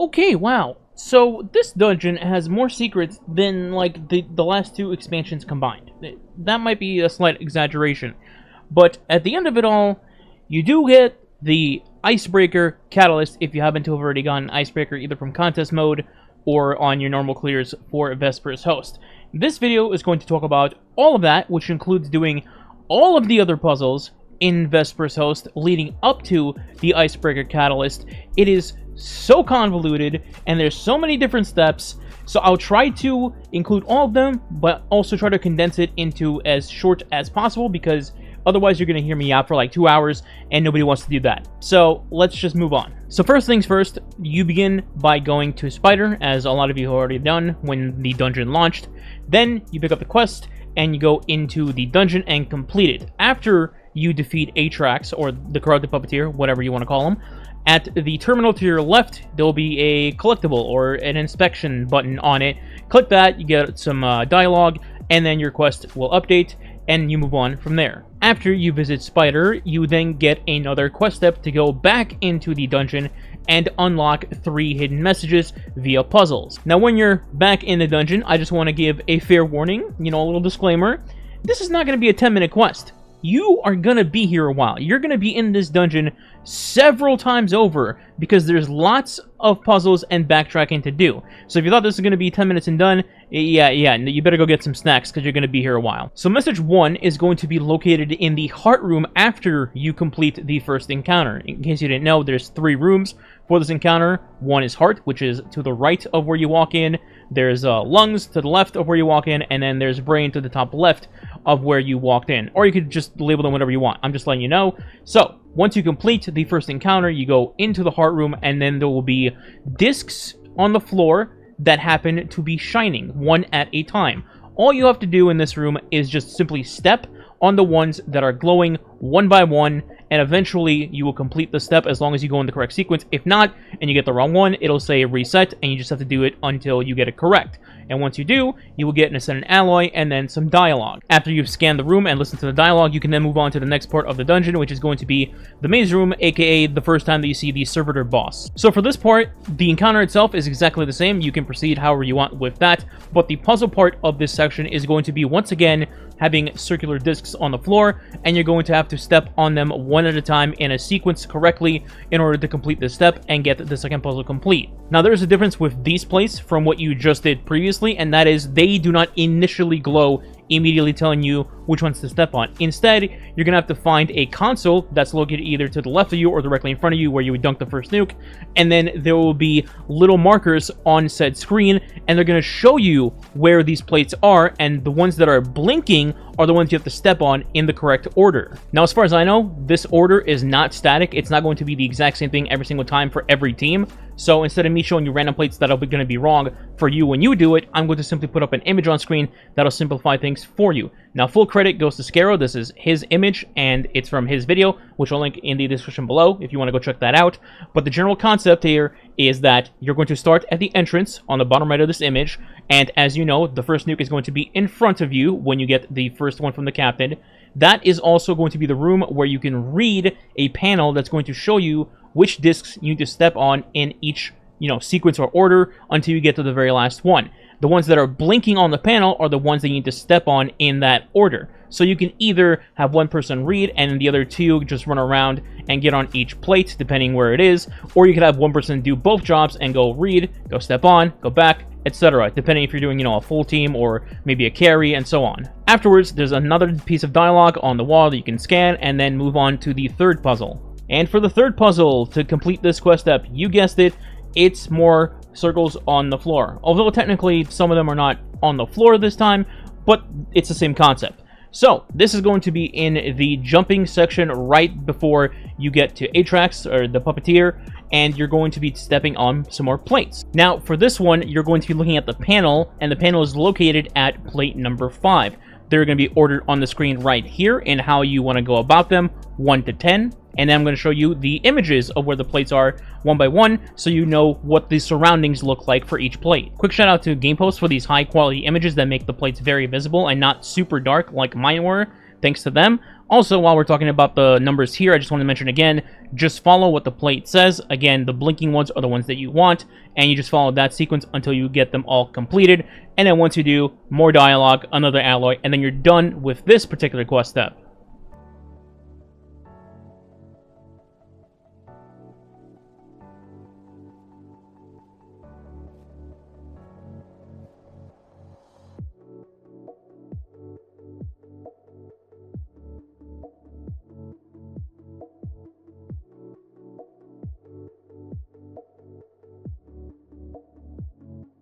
Okay, wow. So this dungeon has more secrets than like the last two expansions combined. That might be a slight exaggeration, but at the end of it all, you do get the Icebreaker Catalyst if you happen to have already gotten Icebreaker either from contest mode or on your normal clears for Vesper's host. This video is going to talk about all of that, which includes doing all of the other puzzles in Vesper's host leading up to the Icebreaker Catalyst. It is so convoluted, and there's so many different steps, so I'll try to include all of them, but also try to condense it into as short as possible, because otherwise you're going to hear me out for like 2 hours, and nobody wants to do that. So let's just move on. So first things first, you begin by going to Spider, as a lot of you have already done when the dungeon launched. Then you pick up the quest, and you go into the dungeon and complete it. After you defeat Atrax, or the Corrupted Puppeteer, whatever you want to call him, at the terminal to your left, there will be a collectible or an inspection button on it. Click that, you get some dialogue, and then your quest will update, and you move on from there. After you visit Spider, you then get another quest step to go back into the dungeon and unlock 3 hidden messages via puzzles. Now, when you're back in the dungeon, I just want to give a fair warning, a little disclaimer. This is not going to be a 10-minute quest. You are going to be here a while. You're going to be in this dungeon several times over because there's lots of puzzles and backtracking to do. So if you thought this was going to be 10 minutes and done, yeah, you better go get some snacks because you're going to be here a while. So message 1 is going to be located in the heart room after you complete the first encounter. In case you didn't know, there's 3 rooms for this encounter. 1 is heart, which is to the right of where you walk in. There's lungs to the left of where you walk in, and then there's brain to the top left of where you walked in. Or you could just label them whatever you want. I'm just letting you know. So once you complete the first encounter, you go into the heart room, and then there will be discs on the floor that happen to be shining, one at a time. All you have to do in this room is just simply step on the ones that are glowing one by one, and eventually you will complete the step as long as you go in the correct sequence. If not, and you get the wrong one, it'll say reset, and you just have to do it until you get it correct. And once you do, you will get an Ascendant Alloy and then some dialogue. After you've scanned the room and listened to the dialogue, you can then move on to the next part of the dungeon, which is going to be the maze room, aka the first time that you see the servitor boss. So for this part, the encounter itself is exactly the same. You can proceed however you want with that, but the puzzle part of this section is going to be, once again, having circular discs on the floor, and you're going to have to step on them one at a time in a sequence correctly in order to complete this step and get the second puzzle complete. Now, there's a difference with these plates from what you just did previously, and that is they do not initially glow, immediately telling you which ones to step on. Instead, you're going to have to find a console that's located either to the left of you or directly in front of you where you would dunk the first nuke, and then there will be little markers on said screen, and they're going to show you where these plates are, and the ones that are blinking are the ones you have to step on in the correct order. Now, as far as I know, this order is not static. It's not going to be the exact same thing every single time for every team. So instead of me showing you random plates that are going to be wrong for you when you do it, I'm going to simply put up an image on screen that'll simplify things for you. Now, full credit goes to Scaro. This is his image, and it's from his video, which I'll link in the description below if you want to go check that out. But the general concept here is that you're going to start at the entrance on the bottom right of this image, and as you know, the first nuke is going to be in front of you when you get the first one from the captain. That is also going to be the room where you can read a panel that's going to show you which discs you need to step on in each, sequence or order until you get to the very last one. The ones that are blinking on the panel are the ones that you need to step on in that order. So you can either have one person read and the other 2 just run around and get on each plate, depending where it is, or you could have one person do both jobs and go read, go step on, go back, etc., depending if you're doing, a full team or maybe a carry and so on. Afterwards, there's another piece of dialogue on the wall that you can scan and then move on to the third puzzle. And for the third puzzle, to complete this quest step, you guessed it, it's more circles on the floor. Although technically some of them are not on the floor this time, but it's the same concept. So this is going to be in the jumping section right before you get to Atrax, or the Puppeteer, and you're going to be stepping on some more plates. Now, for this one, you're going to be looking at the panel, and the panel is located at plate number 5. They're going to be ordered on the screen right here in how you want to go about them, 1 to 10. And then I'm going to show you the images of where the plates are one by one, so you know what the surroundings look like for each plate. Quick shout out to GamePost for these high quality images that make the plates very visible and not super dark like mine were. Thanks to them. Also, while we're talking about the numbers here, I just want to mention again, just follow what the plate says. Again, the blinking ones are the ones that you want, and you just follow that sequence until you get them all completed. And then once you do, more dialogue, another alloy, and then you're done with this particular quest step.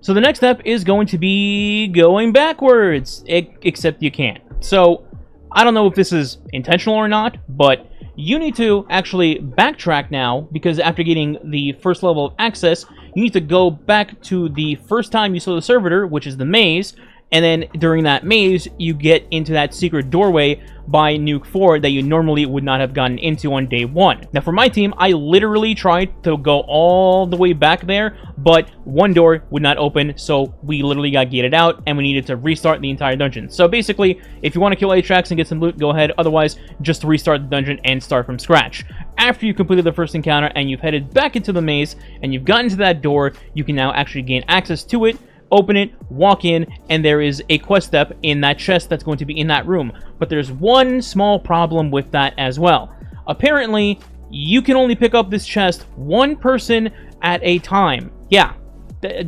So the next step is going to be going backwards, except you can't. So I don't know if this is intentional or not, but you need to actually backtrack now, because after getting the first level of access, you need to go back to the first time you saw the servitor, which is the maze, and then during that maze, you get into that secret doorway by Nuke 4 that you normally would not have gotten into on day 1. Now for my team, I literally tried to go all the way back there, but one door would not open, so we literally got gated out, and we needed to restart the entire dungeon. So basically, if you want to kill Atrax and get some loot, go ahead. Otherwise, just restart the dungeon and start from scratch. After you completed the first encounter and you've headed back into the maze, and you've gotten to that door, you can now actually gain access to it, open it, walk in, and there is a quest step in that chest that's going to be in that room. But there's one small problem with that as well. Apparently, you can only pick up this chest one person at a time. Yeah,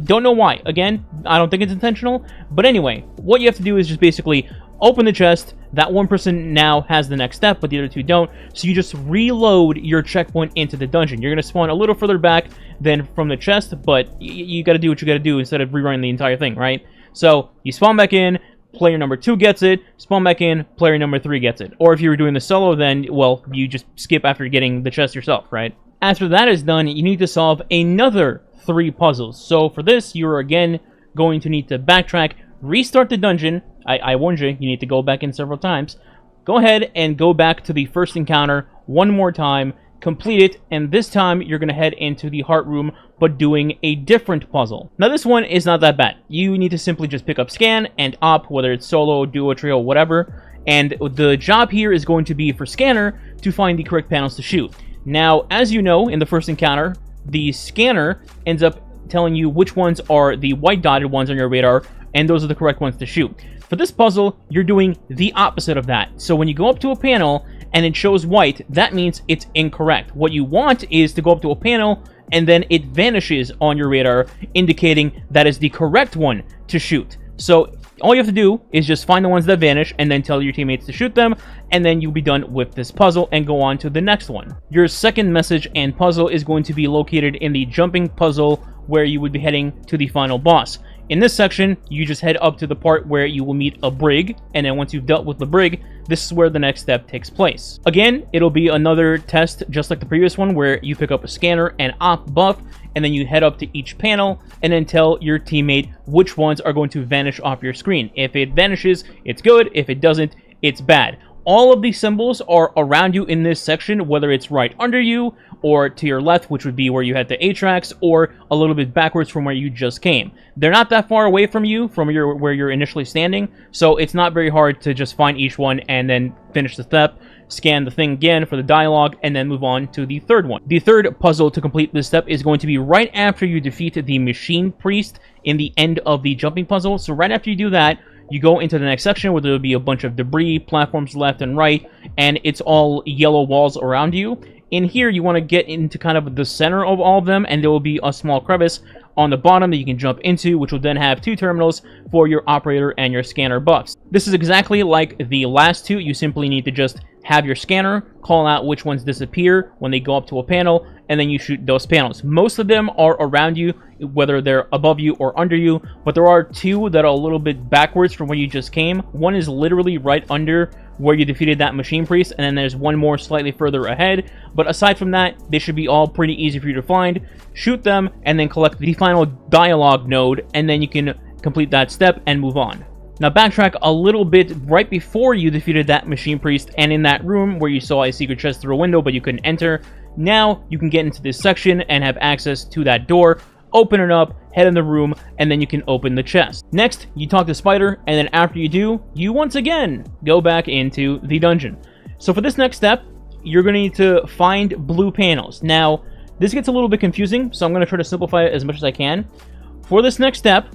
don't know why. Again, I don't think it's intentional. But anyway, what you have to do is just basically open the chest. That one person now has the next step, but the other two don't. So you just reload your checkpoint into the dungeon. You're going to spawn a little further back than from the chest, but you got to do what you got to do instead of rerunning the entire thing, right? So you spawn back in, player number 2 gets it, spawn back in, player number 3 gets it. Or if you were doing the solo, then, well, you just skip after getting the chest yourself, right? After that is done, you need to solve another 3 puzzles. So for this, you're again going to need to backtrack, restart the dungeon. I warned you, you need to go back in several times. Go ahead and go back to the first encounter one more time, complete it, and this time you're going to head into the heart room, but doing a different puzzle. Now this one is not that bad. You need to simply just pick up scan and op, whether it's solo, duo, trio, whatever, and the job here is going to be for scanner to find the correct panels to shoot. Now, as you know, in the first encounter, the scanner ends up telling you which ones are the white dotted ones on your radar, and those are the correct ones to shoot. For this puzzle, you're doing the opposite of that. So when you go up to a panel and it shows white, that means it's incorrect. What you want is to go up to a panel and then it vanishes on your radar, indicating that is the correct one to shoot. So all you have to do is just find the ones that vanish and then tell your teammates to shoot them, and then you'll be done with this puzzle and go on to the next one. Your second message and puzzle is going to be located in the jumping puzzle, where you would be heading to the final boss. In this section, you just head up to the part where you will meet a brig, and then once you've dealt with the brig, this is where the next step takes place. Again, it'll be another test just like the previous one, where you pick up a scanner and op buff, and then you head up to each panel, and then tell your teammate which ones are going to vanish off your screen. If it vanishes, it's good. If it doesn't, it's bad. All of these symbols are around you in this section, whether it's right under you, or to your left, which would be where you had the Atrax, or a little bit backwards from where you just came. They're not that far away from you, from where you're initially standing, so it's not very hard to just find each one and then finish the step, scan the thing again for the dialogue, and then move on to the third one. The third puzzle to complete this step is going to be right after you defeat the Machine Priest in the end of the jumping puzzle. So right after you do that, you go into the next section where there'll be a bunch of debris, platforms left and right, and it's all yellow walls around you. In here, you want to get into kind of the center of all of them, and there will be a small crevice on the bottom that you can jump into, which will then have 2 terminals for your operator and your scanner buffs. This is exactly like the last 2. You simply need to just have your scanner call out which ones disappear when they go up to a panel, and then you shoot those panels. Most of them are around you, whether they're above you or under you, but there are 2 that are a little bit backwards from where you just came. One is literally right under where you defeated that Machine Priest, and then there's one more slightly further ahead. But aside from that, they should be all pretty easy for you to find. Shoot them, and then collect the final dialogue node, and then you can complete that step and move on. Now backtrack a little bit right before you defeated that Machine Priest, and in that room where you saw a secret chest through a window but you couldn't enter, now you can get into this section and have access to that door. Open it up, head in the room, and then you can open the chest. Next, you talk to Spider, and then after you do, you once again go back into the dungeon. So for this next step, you're going to need to find blue panels. Now, this gets a little bit confusing, so I'm going to try to simplify it as much as I can. For this next step,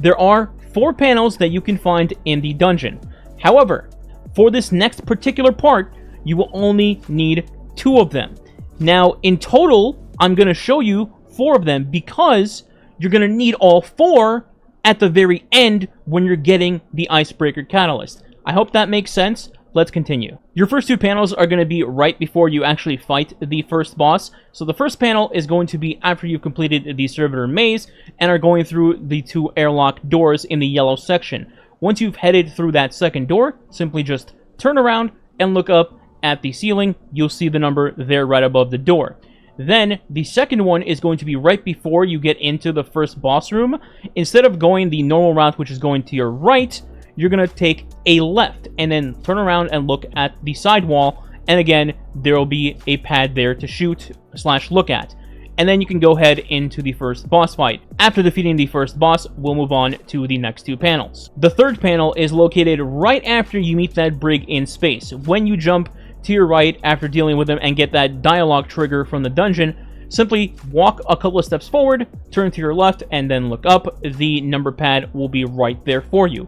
there are 4 panels that you can find in the dungeon. However, for this next particular part, you will only need 2 of them. Now, in total, I'm going to show you 4 of them because you're going to need all 4 at the very end when you're getting the Icebreaker Catalyst. I hope that makes sense. Let's continue. Your first 2 panels are going to be right before you actually fight the first boss. So the first panel is going to be after you've completed the servitor maze and are going through the 2 airlock doors in the yellow section. Once you've headed through that second door, simply just turn around and look up at the ceiling. You'll see the number there right above the door. Then the second one is going to be right before you get into the first boss room. Instead of going the normal route, which is going to your right, you're going to take a left and then turn around and look at the side wall. And again, there will be a pad there to shoot / look at. And then you can go ahead into the first boss fight. After defeating the first boss, we'll move on to the next 2 panels. The third panel is located right after you meet that brig in space. When you jump to your right after dealing with them and get that dialogue trigger from the dungeon, simply walk a couple of steps forward, turn to your left, and then look up. The number pad will be right there for you.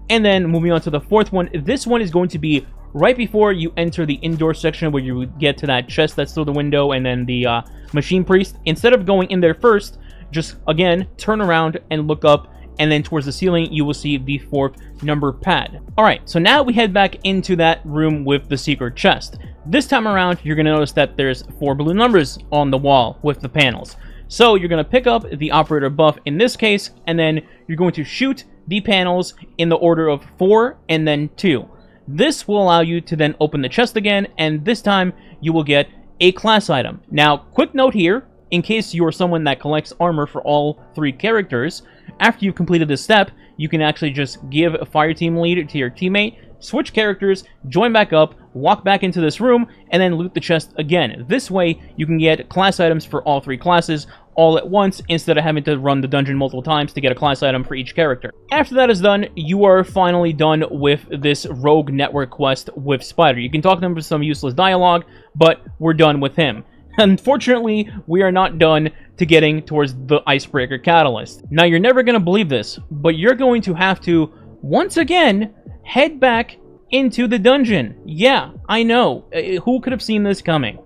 And then moving on to the fourth one, this one is going to be right before you enter the indoor section where you get to that chest that's through the window and then the machine priest. Instead of going in there first, just again turn around and look up, and then towards the ceiling you will see the 4th number pad. Alright, so now we head back into that room with the secret chest. This time around, you're going to notice that there's 4 blue numbers on the wall with the panels. So you're going to pick up the operator buff in this case, and then you're going to shoot the panels in the order of 4 and then 2. This will allow you to then open the chest again, and this time you will get a class item. Now, quick note here, in case you are someone that collects armor for all 3 characters, after you've completed this step, you can actually just give a fire team lead to your teammate, switch characters, join back up, walk back into this room, and then loot the chest again. This way, you can get class items for all 3 classes all at once, instead of having to run the dungeon multiple times to get a class item for each character. After that is done, you are finally done with this rogue network quest with Spider. You can talk to him for some useless dialogue, but we're done with him. Unfortunately, we are not done to getting towards the Icebreaker Catalyst. Now, you're never going to believe this, but you're going to have to, once again, head back into the dungeon. Yeah, I know. Who could have seen this coming?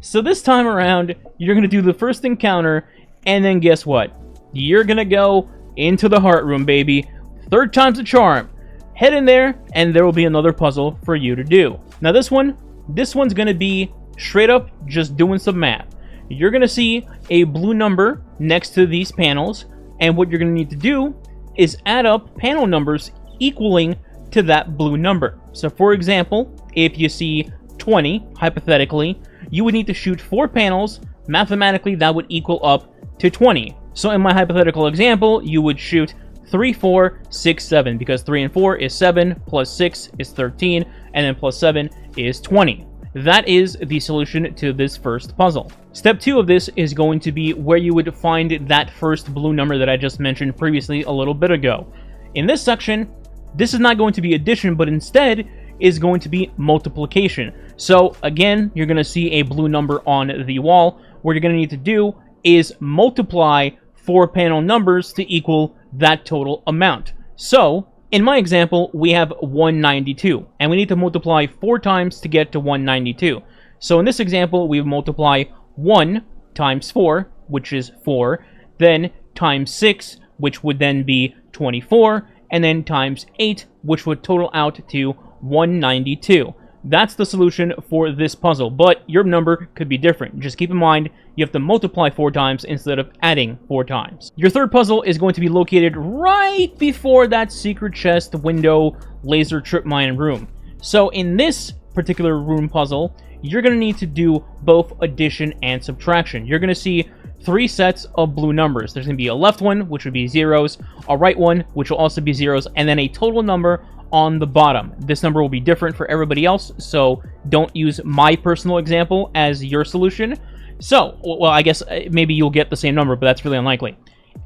So this time around, you're going to do the first encounter, and then guess what? You're going to go into the heart room, baby. 3rd time's the charm. Head in there, and there will be another puzzle for you to do. Now this one's going to be straight up just doing some math. You're going to see a blue number next to these panels, and what you're going to need to do is add up panel numbers equaling to that blue number. So for example, if you see 20, hypothetically, you would need to shoot 4 panels. Mathematically, that would equal up to 20. So in my hypothetical example, you would shoot 3, 4, 6, 7, because 3 and 4 is 7, plus 6 is 13, and then plus 7 is 20. That is the solution to this first puzzle. Step 2 of this is going to be where you would find that first blue number that I just mentioned previously a little bit ago. In this section, this is not going to be addition, but instead is going to be multiplication. So again, you're going to see a blue number on the wall. What you're going to need to do is multiply 4 panel numbers to equal that total amount. So in my example, we have 192, and we need to multiply 4 times to get to 192. So in this example, we multiply 1 times 4, which is 4, then times 6, which would then be 24, and then times 8, which would total out to 192. That's the solution for this puzzle, but your number could be different. Just keep in mind, you have to multiply 4 times instead of adding 4 times. Your third puzzle is going to be located right before that secret chest window laser trip mine room. So in this particular room puzzle, you're going to need to do both addition and subtraction. You're going to see 3 sets of blue numbers. There's going to be a left one, which would be zeros, a right one, which will also be zeros, and then a total number on the bottom. This number will be different for everybody else, so don't use my personal example as your solution. So, well, I guess maybe you'll get the same number, but that's really unlikely.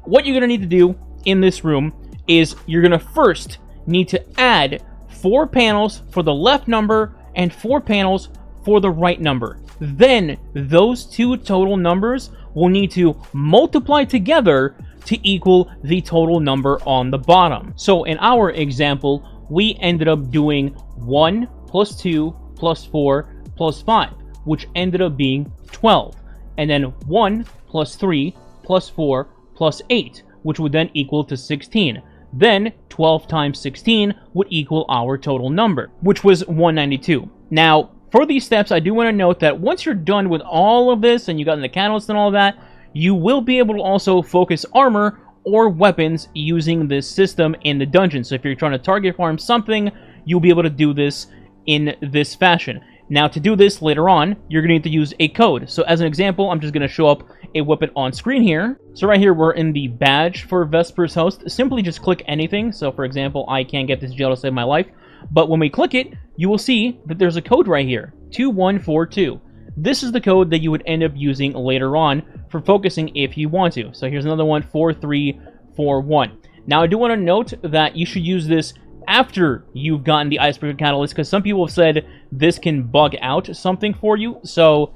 What you're going to need to do in this room is you're going to first need to add 4 panels for the left number and 4 panels for the right number. Then those two total numbers will need to multiply together to equal the total number on the bottom. So in our example, we ended up doing 1 plus 2 plus 4 plus 5, which ended up being 12. And then 1 plus 3 plus 4 plus 8, which would then equal to 16. Then 12 times 16 would equal our total number, which was 192. Now, for these steps, I do want to note that once you're done with all of this and you got in the catalyst and all that, you will be able to also focus armor or weapons using this system in the dungeon. So if you're trying to target farm something, you'll be able to do this in this fashion. Now, to do this later on, you're going to need to use a code. So as an example, I'm just going to show up a weapon on screen here. So right here, we're in the badge for Vesper's host. Simply just click anything. So for example, I can't get this gel to save my life. But when we click it, you will see that there's a code right here, 2142. This is the code that you would end up using later on for focusing if you want to. So here's another one, 4341. Now I do want to note that you should use this after you've gotten the Icebreaker Catalyst, because some people have said this can bug out something for you. So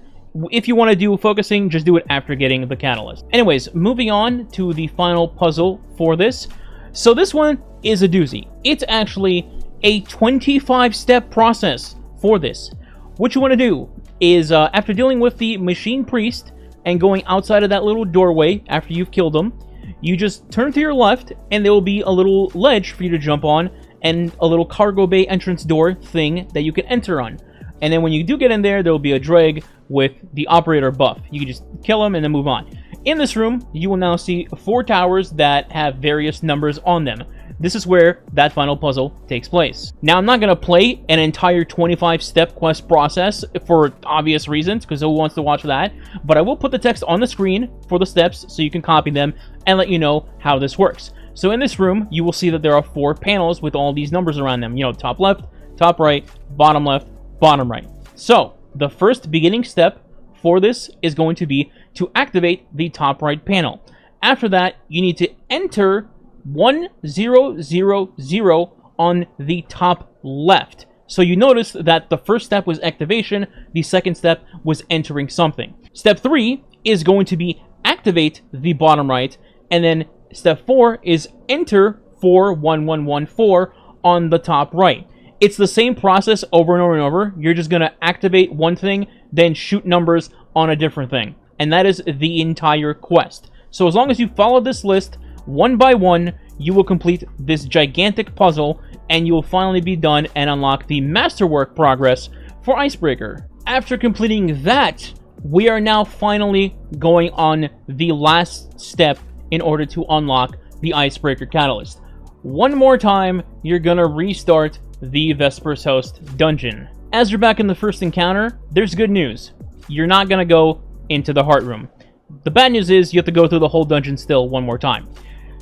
if you want to do focusing, just do it after getting the Catalyst. Anyways, moving on to the final puzzle for this. So this one is a doozy. It's actually a 25-step process for this. What you want to do is, after dealing with the Machine Priest and going outside of that little doorway after you've killed him, you just turn to your left, and there will be a little ledge for you to jump on, and a little cargo bay entrance door thing that you can enter on. And then when you do get in there, there will be a drag with the operator buff. You can just kill him and then move on. In this room, you will now see 4 towers that have various numbers on them. This is where that final puzzle takes place. Now, I'm not going to play an entire 25-step quest process for obvious reasons, because who wants to watch that? But I will put the text on the screen for the steps so you can copy them and let you know how this works. So in this room, you will see that there are 4 panels with all these numbers around them. You know, top left, top right, bottom left, bottom right. So the first beginning step for this is going to be to activate the top right panel. After that, you need to enter 1000 on the top left. So you notice that the first step was activation, the second step was entering something. Step 3 is going to be activate the bottom right, and then step 4 is enter 41114 on the top right. It's the same process over and over and over. You're just going to activate one thing, then shoot numbers on a different thing. And that is the entire quest. So as long as you follow this list, one by one, you will complete this gigantic puzzle, and you will finally be done and unlock the Masterwork progress for Icebreaker. After completing that, we are now finally going on the last step in order to unlock the Icebreaker Catalyst. One more time, you're gonna restart the Vesper's Host dungeon. As you're back in the first encounter, there's good news. You're not gonna go into the heart room. The bad news is you have to go through the whole dungeon still one more time.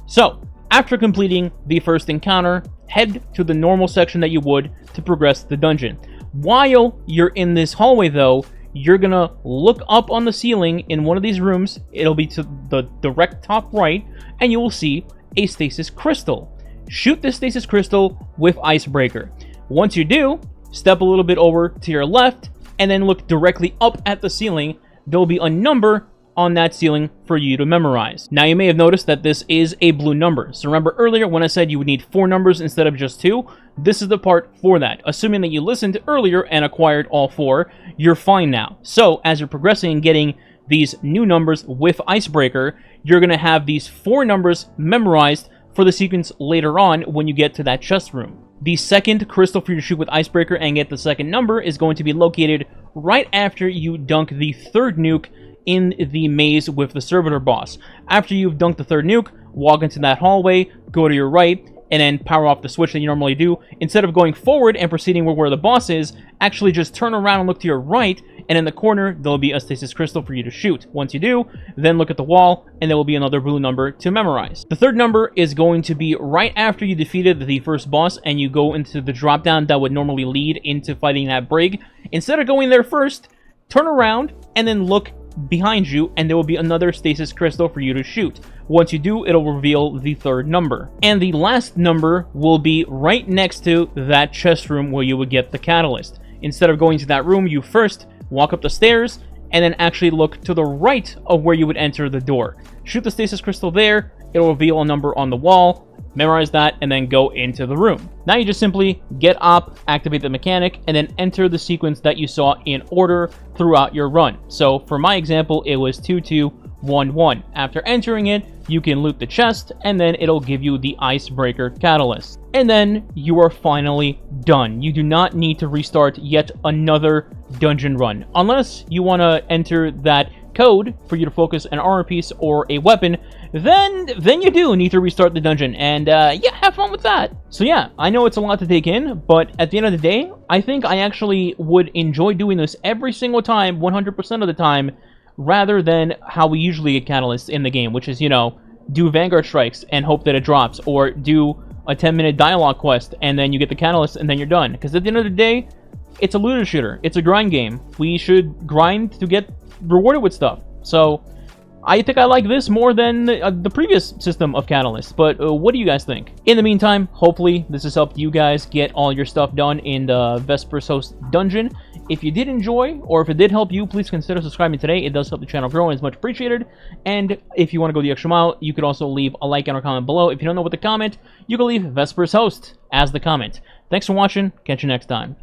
So, after completing the first encounter, head to the normal section that you would to progress the dungeon. While you're in this hallway though, you're gonna look up on the ceiling in one of these rooms. It'll be to the direct top right, and you will see a stasis crystal. Shoot this stasis crystal with Icebreaker. Once you do, step a little bit over to your left, and then look directly up at the ceiling. There'll be a number on that ceiling for you to memorize. Now, you may have noticed that this is a blue number. So remember earlier when I said you would need 4 numbers instead of just 2? This is the part for that. Assuming that you listened earlier and acquired all 4, you're fine now. So as you're progressing and getting these new numbers with Icebreaker, you're going to have these 4 numbers memorized for the sequence later on when you get to that chest room. The second crystal for you to shoot with Icebreaker and get the second number is going to be located right after you dunk the 3rd nuke in the maze with the servitor boss. After you've dunked the 3rd nuke, walk into that hallway, go to your right, and then power off the switch that you normally do. Instead of going forward and proceeding where the boss is, actually just turn around and look to your right, and in the corner, there'll be a stasis crystal for you to shoot. Once you do, then look at the wall, and there will be another blue number to memorize. The 3rd number is going to be right after you defeated the first boss, and you go into the drop-down that would normally lead into fighting that brig. Instead of going there first, turn around, and then look behind you, and there will be another stasis crystal for you to shoot. Once you do, it'll reveal the 3rd number. And the last number will be right next to that chest room where you would get the catalyst. instead of going to that room, you first walk up the stairs, and then actually look to the right of where you would enter the door. Shoot the stasis crystal there, it'll reveal a number on the wall, memorize that, and then go into the room. Now you just simply get up, activate the mechanic, and then enter the sequence that you saw in order throughout your run. So for my example, it was 2211. After entering it, you can loot the chest, and then it'll give you the Icebreaker catalyst. And then you are finally done. You do not need to restart yet another dungeon run. Unless you want to enter that code for you to focus an armor piece or a weapon, then you do need to restart the dungeon, and yeah, have fun with that. So yeah, I know it's a lot to take in, but at the end of the day, I think I actually would enjoy doing this every single time, 100% of the time, rather than how we usually get catalysts in the game, which is, you know, do Vanguard Strikes and hope that it drops, or do a 10-minute dialogue quest and then you get the catalyst and then you're done. Because at the end of the day, it's a looter shooter. It's a grind game. We should grind to get rewarded with stuff. So I think I like this more than the previous system of catalysts. But what do you guys think? In the meantime, hopefully this has helped you guys get all your stuff done in the Vesper's Host dungeon. If you did enjoy, or if it did help you, please consider subscribing today. It does help the channel grow and is much appreciated. And if you want to go the extra mile, you could also leave a like and a comment below. If you don't know what to comment, you can leave Vesper's Host as the comment. Thanks for watching. Catch you next time.